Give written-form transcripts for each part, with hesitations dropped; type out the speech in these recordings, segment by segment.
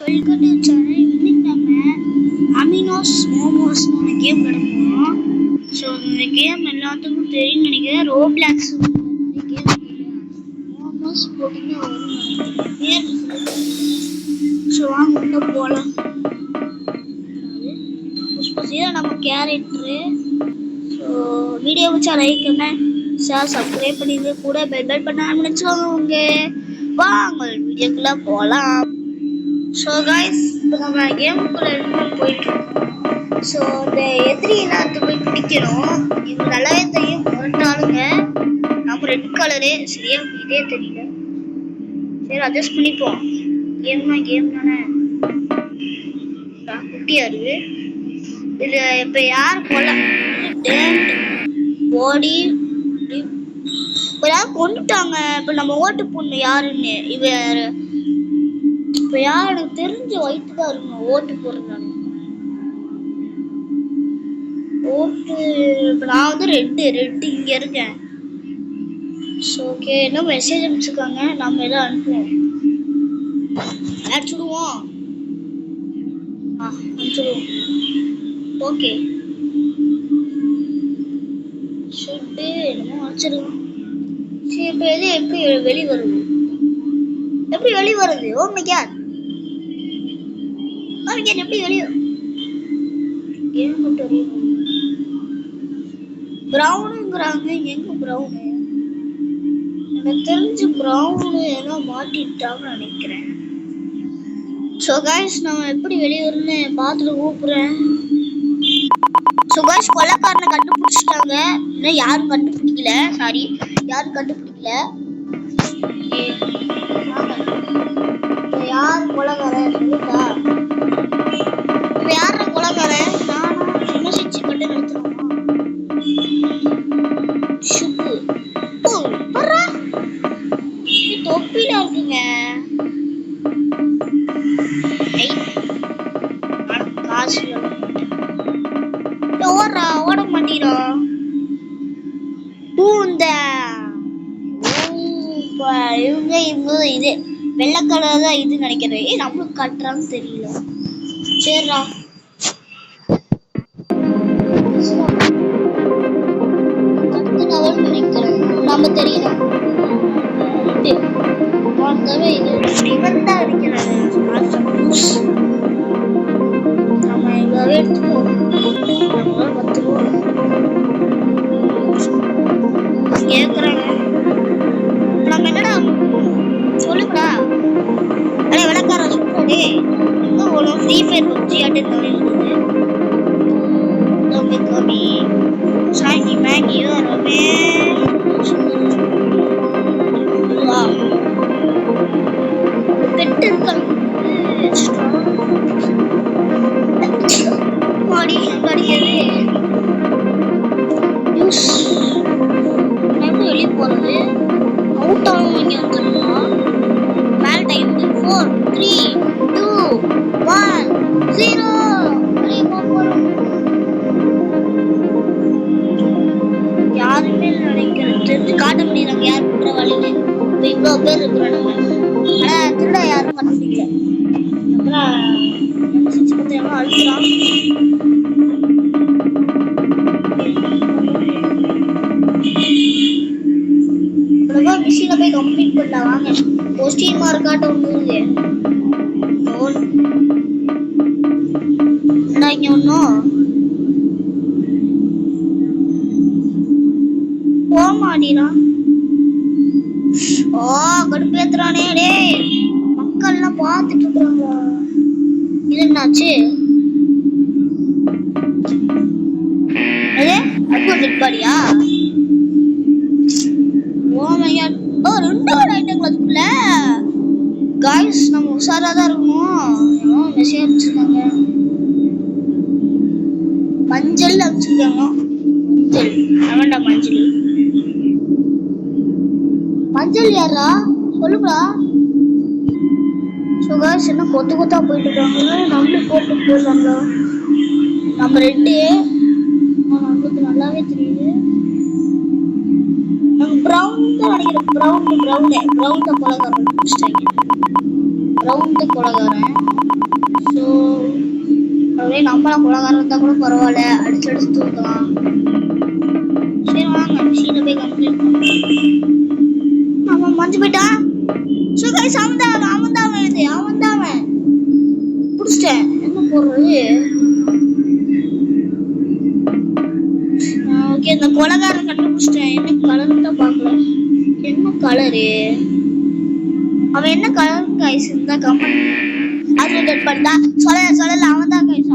Welcome to channel. இன்னைக்கு நம்ம அமினோஸ் மோமோஸ்னு ஒரு கேம் விளையாடுவோம். ஸோ இந்த கேம் எல்லாத்துக்கும் தெரியும்னு நினைக்கிறேன். ரோப்ளாக்ஸ் நிறைய கேம் மோமோஸ் போட்டிங்கன்னா வரும் பேர். ஸோ வாங்க உள்ள போகலாம். புதுசாக நம்ம கேரக்டரு. ஸோ வீடியோ வச்சா லைக் ஷேர் சப்ஸ்கிரைப் பண்ணிட்டு கூட பெல் பண்ண ஆரம்பிச்சுவாங்க. வாங்க வீடியோக்குள்ள போகலாம். ஸோ கைஸ், இப்போ நம்ம கேமுக்குள்ள போயிட்டு இருக்கோம். ஸோ இந்த எதிரி எல்லாத்துக்கும் போய் பிடிக்கணும். இது நல்லாவே தெரியும், முரட்டாளுங்க. நம்ம ரெட் கலரு சரியா இதே தெரியல. சரி அட்ஜஸ்ட் பண்ணிப்போம். கேம் தானே. குட்டியா இருக்கு. இது இப்போ யார் போல பாடி இப்போ யாரும் கொண்டுட்டாங்க. இப்போ நம்ம ஓட்டு போடணும் யாருன்னு. இப்போ யார் எனக்கு தெரிஞ்ச ஒயிட் தான் இருக்கணும் ஓட்டு போடுறதாங்க. ஓட்டு இப்போ நான் வந்து ரெட்டு இங்கே இருக்கேன். ஸோ ஓகே, இன்னும் மெசேஜ் அனுப்பிச்சிருக்காங்க. நம்ம எதாவது அனுப்புவோம். அனுப்பிச்சுடுவோம். அனுப்பிச்சுடுவோம். ஓகே ஷுட்டு என்னமோ அனுப்பிச்சிருக்கோம். சரி இப்போ எது எப்படி வெளியே வருது? எப்படி வெளியே வருது? ஓ மை காட், எப்படி வெளியே ப்ரௌனுங்கிறாங்க. எங்க ப்ரௌனு? எனக்கு தெரிஞ்சு ப்ரௌனு ஏதோ மாட்டிட்டாங்கன்னு நினைக்கிறேன். ஸோ கைஸ், நம்ம எப்படி வெளியே வரும்னு பார்த்துட்டு கூப்பிடுறேன். ஸோ கைஸ், கொலைக்காரனை கண்டுபிடிச்சிட்டாங்க. இன்னும் யாரும் கண்டுபிடிக்கல. சாரி, யாரும் கண்டுபிடிக்கல. யார் கொலைக்காரன் சொல்லுதா? இப்போ யார கொலைக்காரன்? நானும் சும்மா சிச்சு கட்டு நிறுத்துறோம். சுப்பு தொப்பில இருக்குங்க. காசு ஓட மாட்டேங்கிறோம். இவங்க இது வெள்ளை கலர் தான் இது நினைக்கிறேன். நம்மளுக்கு கட்டுறான்னு தெரியல. சரிடா, நம்ம தெரியல. நம்ம இவ்வளவு எடுத்துப்போம். 10 ரூபா கேக்குறாங்க. நம்ம என்னடா சொல்லுங்கடா. அட விளக்கார சொல்றே. இன்னும் ஒரு ஃப்ரீ ஃபயர் பப்ஜி ஆட்டே கம்மி சாங்கி மேங்கி வரவே பெட்டு இருக்காங்க. மாடி கிடையாது. வெளியே போறது அவுட் ஆகும். இங்கே வந்துடணும். மேல டைம் 4 3 2 1 0. யாருமே நினைக்கிறேன் தெரிஞ்சு காட்ட முடியறாங்க யார் பண்ற வழியில. இப்போ இவ்வளவு பேர் இருக்கிறோம் நம்ம. ஆனா திருட யாரும் கண்டுபிடிக்கல. அப்புறம் சிச்சு பத்தி எவ்வளோ அழுத்துறான். மிஷினை போய் கம்ப்ளீட் பண்ணலாம். வாங்க. கொஸ்டின் மார்க் காட்ட ஒண்ணு இங்க ஒன்னும் போக மாட்டேறான். ஓ கடுப்பேத்துறானே. டே மக்கள் எல்லாம் பார்த்துட்டு இருக்காங்க. இது என்னாச்சு? அது டெட்பாடியா? காய்ஸ், நம்ம உஷாரா தான் இருக்கணும். மெசேஜ் அனுப்பிச்சிருக்காங்க. மஞ்சள் அனுப்பிச்சிருக்காங்க. வேண்டாம் மஞ்சள் யாரா சொல்லுங்களா? ஸோ காய்ஸ், என்ன கொத்தா போயிட்டு இருக்காங்க. நம்மளும் போட்டு போடுறாங்க. நம்ம ரெண்டு நம்மளுக்கு நல்லாவே தெரியுது. ப்ரௌன் தான் நினைக்கிறேன். ப்ரௌன் தான் கொலைகாரன். ப்ரௌன் கொலைகாரன் ஒரே நம்மள கொலகாரம் இருந்தா கூட பரவாயில்ல, அடிச்சு அடிச்சு தூக்கலாம். சரி வாங்க மிஷினை போய் கம்ப்ளீட் பண்ணுவோம். அவன் மஞ்சு போயிட்டான். ஸோ கைஸ் அவன் தான் பிடிச்சிட்டேன். என்ன போடுறது? ஓகே இந்த கொலகாரன் கண்டுபிடிச்சிட்டேன். என்ன கலர் தான் பார்க்கல. என்ன கலரு? அவன் என்ன கலர் கைஸ் இருந்தா கமெண்ட் அது டெட் பண்ணா சொல்லல. அவன் தான் கைஸ்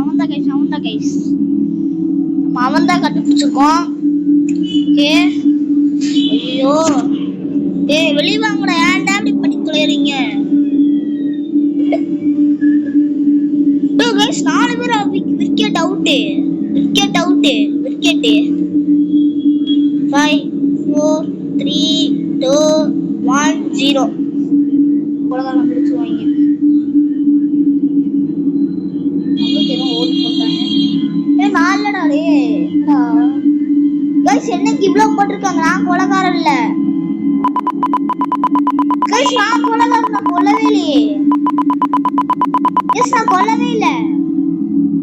அவன் தான் கண்டுபிடிச்சிருக்கோம். ஓகே ஐயோ வெளியே வாங்கடா. ஏன்டா இப்படி பண்ணி தொலைறீங்க? கைஸ் 4 பேர் விக்கெட் அவுட். 5 4 3 2 1 0 கொலகாரம் பிடிச்சுவாங்க. நம்மளுக்கு ஏதோ ஓடி போட்டாங்க. நாலடா டே கைஸ் என்னைக்கு இவ்வளவு போட்டிருக்காங்க? நான் கொலகாரம் இல்ல கைஸ். நான் கொலகாரம் நான் கொல்லவே இல்லையே. எஸ் நான் கொல்லவே இல்ல.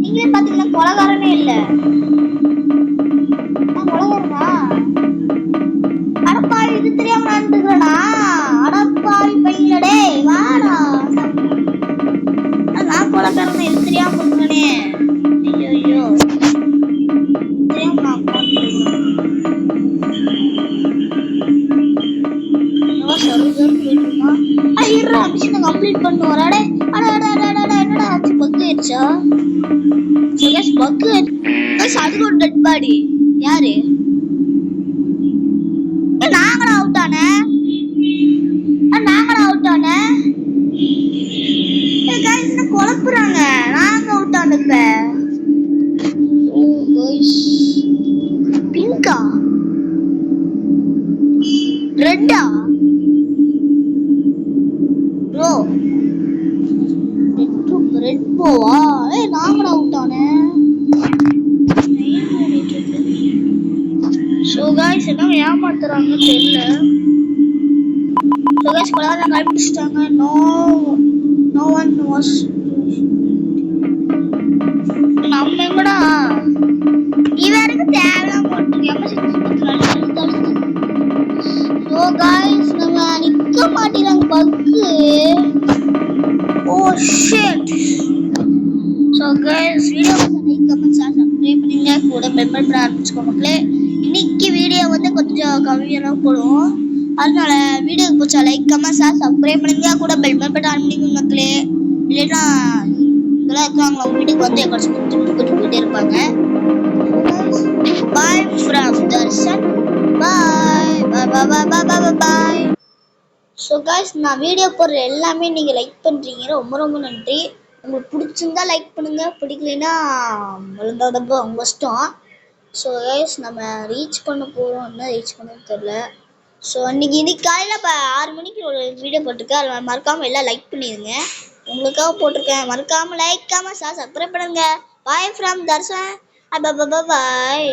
நீங்களே பாத்தீங்கன்னா கொலகாரமே இல்ல. நான் கொலகாரமா? அடப்பாவி இது தெரியாம நடந்துக்கிறேனா? அடப்பாவி பையனடே வாடா. நான் கொலகாரன் இது தெரியாம இருக்கிறேனே. ஐயோ தெரியாம நான் மிஷினை கம்ப்ளீட் பண்ணுவோம். என்னடா ஆச்சு? பக் ஆயிடுச்சா? அதுக்கு ஒரு டெட் பாடி. யாரு? நாங்களா அவுட் ஆன? குழப்புறாங்க. நாங்க அவுட் ஆன. பிங்கா ரெட்டா ப்ரோ? ரெட் போவா? நாங்கடா அவுட் ஆன. சோ गाइस என்ன ஏமாத்துறாங்கன்னு தெரியல. சோ गाइस கொலகாரன் கண்டுபிடிச்சிட்டாங்க. no one was நம்ம எங்கடா? இவருக்கு தேவலாம் போட்டுருக்கேன். சோ गाइस நம்ம நிக்க மாட்டேங்கிறாங்க பக்கு. Oh shit. So guys video like comment subscribe பண்ணுங்க. கூட பெல் பட்டன் ஆரம்பிச்சுக்கோங்க மக்களே. இன்னைக்கு வீடியோ வந்து கொஞ்சம் கம்மியாக போடுவோம். அதனால வீடியோ பிடிச்சா லைக் கமெண்ட் சப்ஸ்கிரைப் பண்ணுங்க. கூட பெல் பட்டன் ஆன் பண்ணிக்கோங்க மக்களே. இல்லைன்னா இதெல்லாம் இருக்காங்க அவங்க வீட்டுக்கு வந்து எங்கேயாச்சும் போயிட்டே இருப்பாங்க. Bye from Darshan. Bye. So guys நான் வீடியோ போடுற எல்லாமே நீங்கள் லைக் பண்ணுறீங்க. ரொம்ப நன்றி. உங்களுக்கு பிடிச்சிருந்தா லைக் பண்ணுங்க, பிடிக்கலைன்னா விழுந்தாதப்போ அவங்க இஷ்டம். ஸோ गाइस நம்ம ரீச் பண்ண போகிறோம். என்ன ரீச் பண்ணணும்னு தெரில. ஸோ இன்னைக்கு காலையில் 6 மணிக்கு ஒரு வீடியோ போட்டிருக்கேன். அதில் மறக்காமல் எல்லாம் லைக் பண்ணிடுங்க. உங்களுக்காக போட்டிருக்கேன். மறக்காமல் லைக் சப்ஸ்கிரைப் பண்ணுங்க. Bye from Darshan. பாய்.